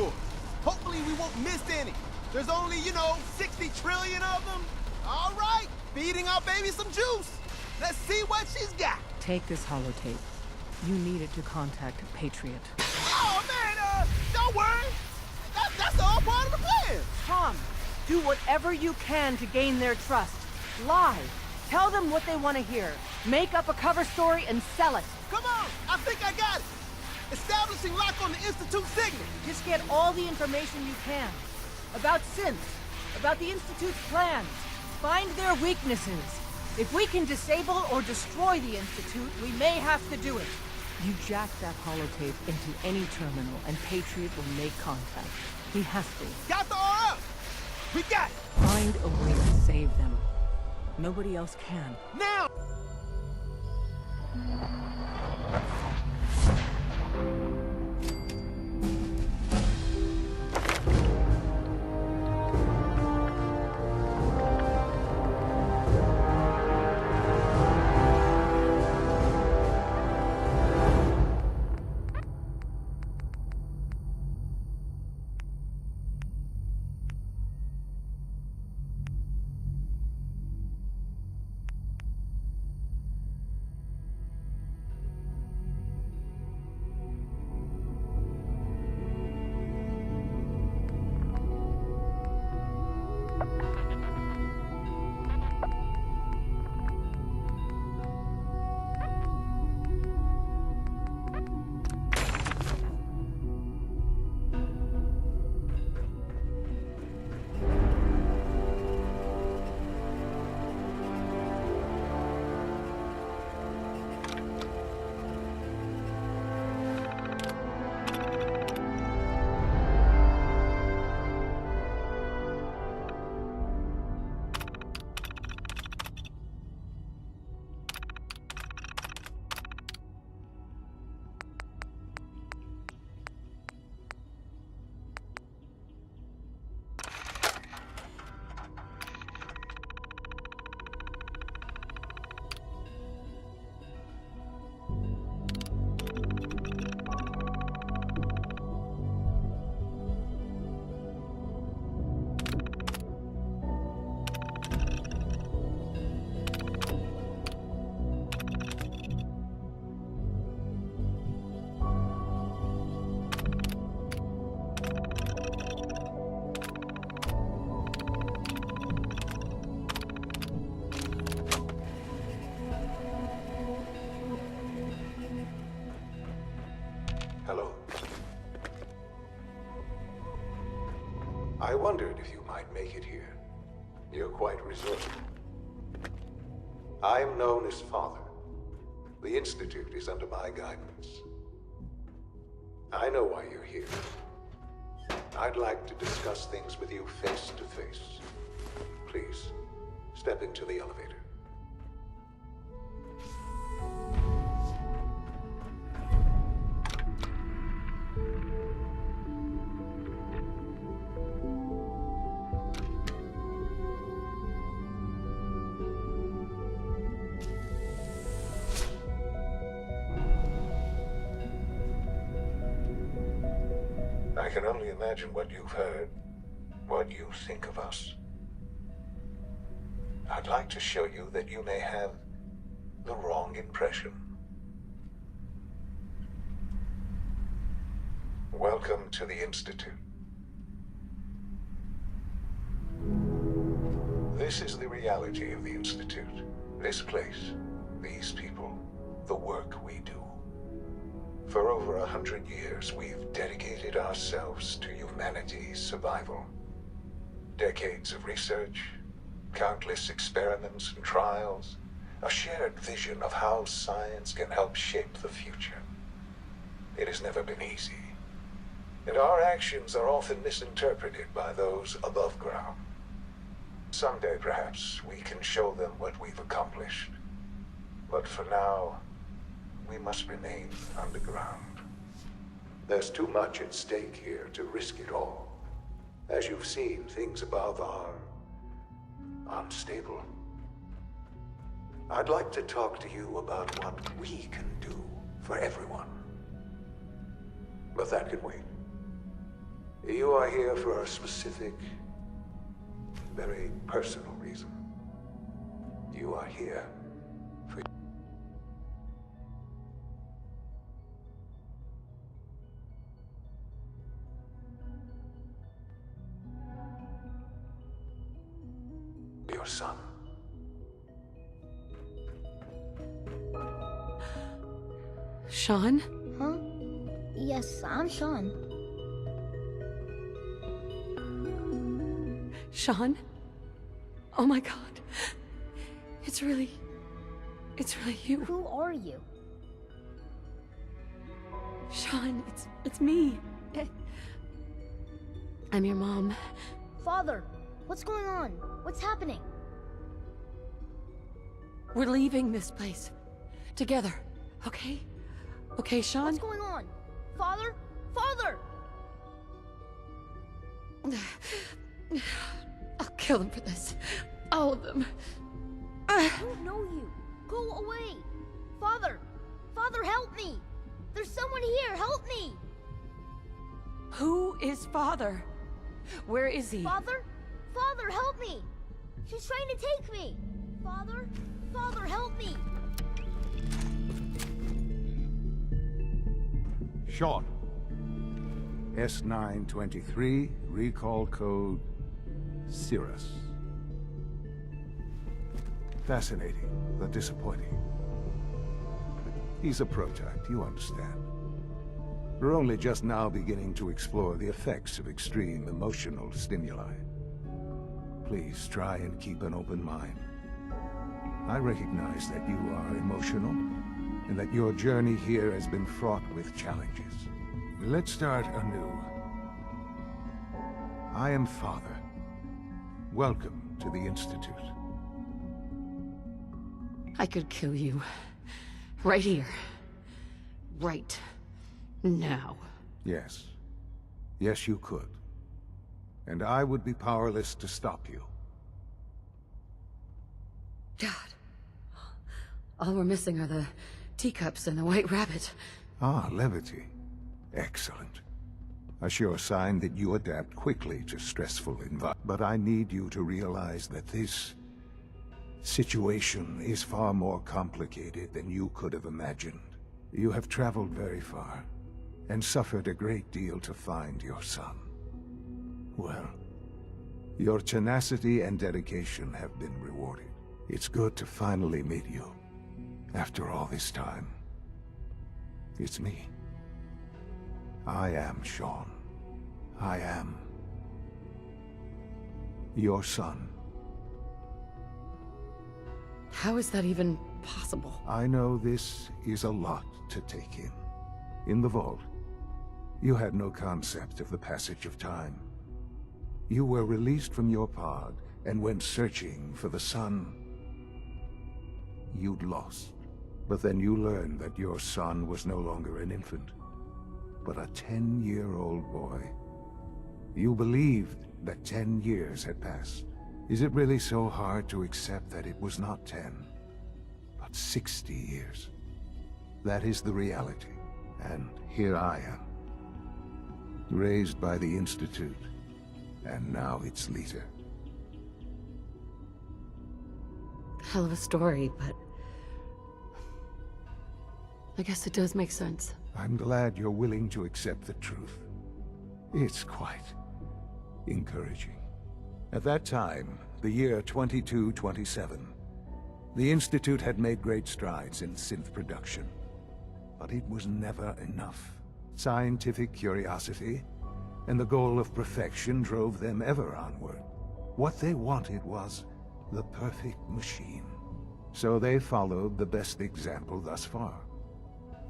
yours. Hopefully we won't miss any. There's only, 60 trillion of them. All right, feeding our baby some juice. Let's see what she's got. Take this holotape. You need it to contact Patriot. Oh, man, don't worry. That's all part of the plan. Tom, do whatever you can to gain their trust. Lie. Tell them what they want to hear. Make up a cover story and sell it. Come on, I think I got it. Establishing lock on the Institute signal. Just get all the information you can. About synths, about the Institute's plans. Find their weaknesses. If we can disable or destroy the Institute, we may have to do it. You jack that holotape into any terminal and Patriot will make contact. He has to. Got the RF. We got it. Find a way to save them. Nobody else can. Now! Hello. I wondered if you might make it here. You're quite resourceful. I'm known as Father. The Institute is under my guidance. I know why you're here. I'd like to discuss things with you face to face. Please, step into the elevator. I can only imagine what you've heard, what you think of us. I'd like to show you that you may have the wrong impression. Welcome to the Institute. This is the reality of the Institute. This place, these people, the work we do. For over 100 years, we've dedicated ourselves to humanity's survival. Decades of research, countless experiments and trials, a shared vision of how science can help shape the future. It has never been easy, and our actions are often misinterpreted by those above ground. Someday, perhaps, we can show them what we've accomplished. But for now, we must remain underground. There's too much at stake here to risk it all. As you've seen, things above are unstable. I'd like to talk to you about what we can do for everyone. But that can wait. You are here for a specific, very personal reason. You are here for your son. Shaun? Huh? Yes, I'm Shaun. Shaun? Oh my god. It's really you. Who are you? Shaun, it's me. I'm your mom. Father, what's going on? What's happening? We're leaving this place. Together. Okay? Okay, Shaun? What's going on? Father? Father! I'll kill them for this. All of them. I don't know you. Go away. Father! Father, help me! There's someone here, help me! Who is Father? Where is he? Father? Father, help me! She's trying to take me! Father? Father, help me! Shaun. S923, recall code Cirrus. Fascinating, but disappointing. He's a prototype, you understand. We're only just now beginning to explore the effects of extreme emotional stimuli. Please try and keep an open mind. I recognize that you are emotional, and that your journey here has been fraught with challenges. Let's start anew. I am Father. Welcome to the Institute. I could kill you. Right here. Right now. Yes. Yes, you could. And I would be powerless to stop you. God. All we're missing are the teacups and the white rabbit. Ah, levity. Excellent. A sure sign that you adapt quickly to stressful environments. But I need you to realize that this situation is far more complicated than you could have imagined. You have traveled very far, and suffered a great deal to find your son. Well, your tenacity and dedication have been rewarded. It's good to finally meet you. After all this time, it's me. I am Shaun. I am your son. How is that even possible? I know this is a lot to take in. In the vault, you had no concept of the passage of time. You were released from your pod and went searching for the son you'd lost. But then you learned that your son was no longer an infant, but a 10-year-old boy. You believed that 10 years had passed. Is it really so hard to accept that it was not 10, but 60 years? That is the reality, and here I am, raised by the Institute, and now its leader. Hell of a story, but I guess it does make sense. I'm glad you're willing to accept the truth. It's quite encouraging. At that time, the year 2227, the Institute had made great strides in synth production. But it was never enough. Scientific curiosity and the goal of perfection drove them ever onward. What they wanted was the perfect machine. So they followed the best example thus far.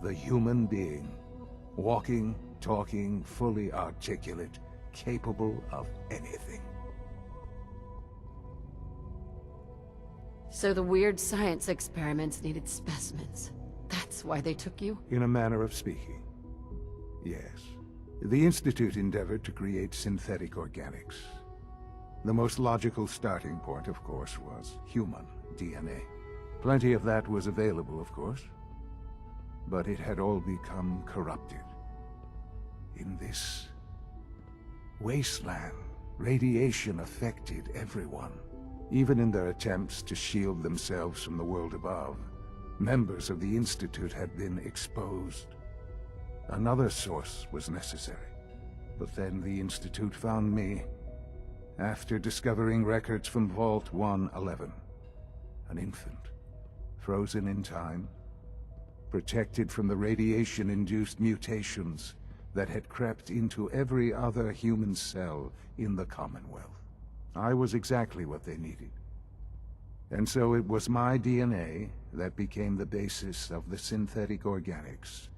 The human being. Walking, talking, fully articulate, capable of anything. So the weird science experiments needed specimens. That's why they took you? In a manner of speaking. Yes. The Institute endeavored to create synthetic organics. The most logical starting point, of course, was human DNA. Plenty of that was available, of course. But it had all become corrupted in this wasteland. Radiation affected everyone. Even in their attempts to shield themselves from the world above, members of the Institute had been exposed. Another source was necessary. But then the Institute found me, after discovering records from Vault 111. An infant, frozen in time, protected from the radiation-induced mutations that had crept into every other human cell in the Commonwealth. I was exactly what they needed. And so it was my DNA that became the basis of the synthetic organics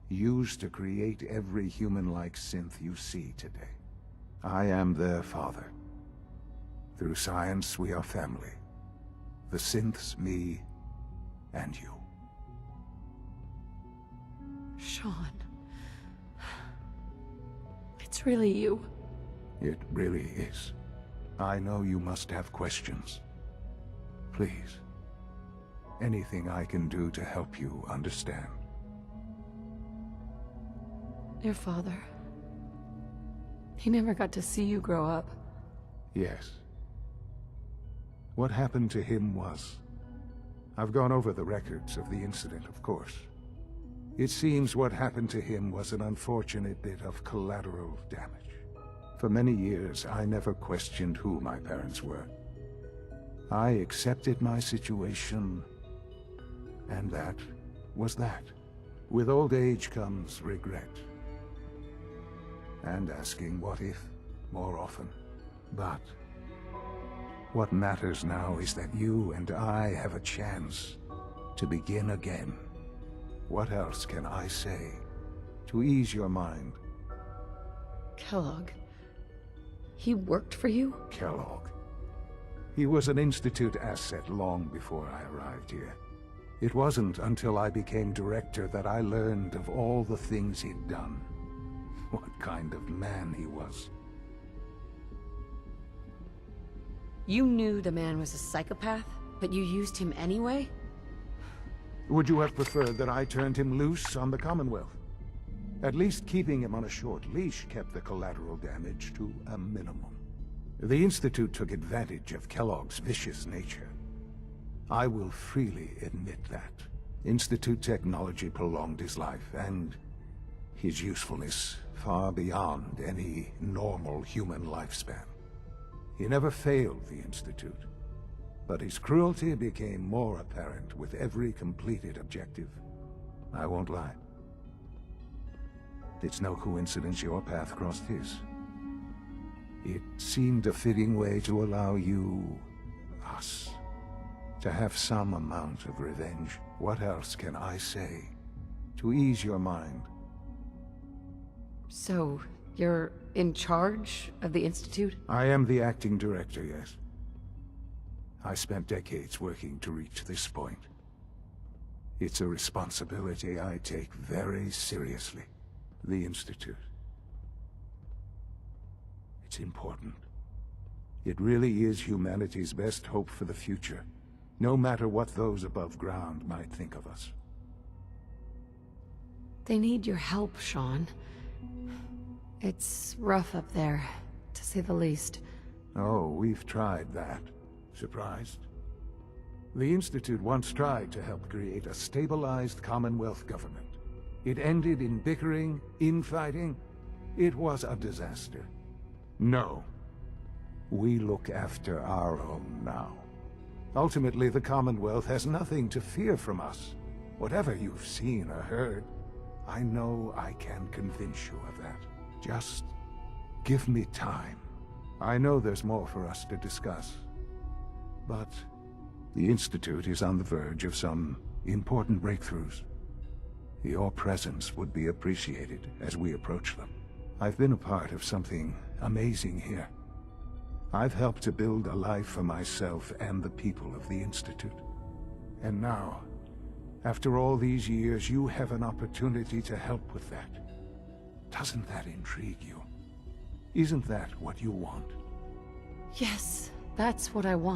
used to create every human-like synth you see today. I am their father. Through science, we are family. The synths, me, and you. Shaun. It's really you. It really is. I know you must have questions. Please. Anything I can do to help you understand. Your father. He never got to see you grow up. Yes. What happened to him was... I've gone over the records of the incident, of course. It seems what happened to him was an unfortunate bit of collateral damage. For many years, I never questioned who my parents were. I accepted my situation, and that was that. With old age comes regret. And asking what if more often. But what matters now is that you and I have a chance to begin again. What else can I say to ease your mind? Kellogg. He worked for you? Kellogg. He was an Institute asset long before I arrived here. It wasn't until I became director that I learned of all the things he'd done. What kind of man he was. You knew the man was a psychopath, but you used him anyway? Would you have preferred that I turned him loose on the Commonwealth? At least keeping him on a short leash kept the collateral damage to a minimum. The Institute took advantage of Kellogg's vicious nature. I will freely admit that. Institute technology prolonged his life, and his usefulness far beyond any normal human lifespan. He never failed the Institute, but his cruelty became more apparent with every completed objective. I won't lie. It's no coincidence your path crossed his. It seemed a fitting way to allow you, us, to have some amount of revenge. What else can I say to ease your mind? So, you're in charge of the Institute? I am the acting director, yes. I spent decades working to reach this point. It's a responsibility I take very seriously. The Institute. It's important. It really is humanity's best hope for the future, no matter what those above ground might think of us. They need your help, Shaun. It's rough up there, to say the least. Oh, we've tried that. Surprised? The Institute once tried to help create a stabilized Commonwealth government. It ended in bickering, infighting. It was a disaster. No. We look after our own now. Ultimately, the Commonwealth has nothing to fear from us. Whatever you've seen or heard, I know I can convince you of that. Just give me time. I know there's more for us to discuss. But the Institute is on the verge of some important breakthroughs. Your presence would be appreciated as we approach them. I've been a part of something amazing here. I've helped to build a life for myself and the people of the Institute. And now, after all these years, you have an opportunity to help with that. Doesn't that intrigue you? Isn't that what you want? Yes, that's what I want.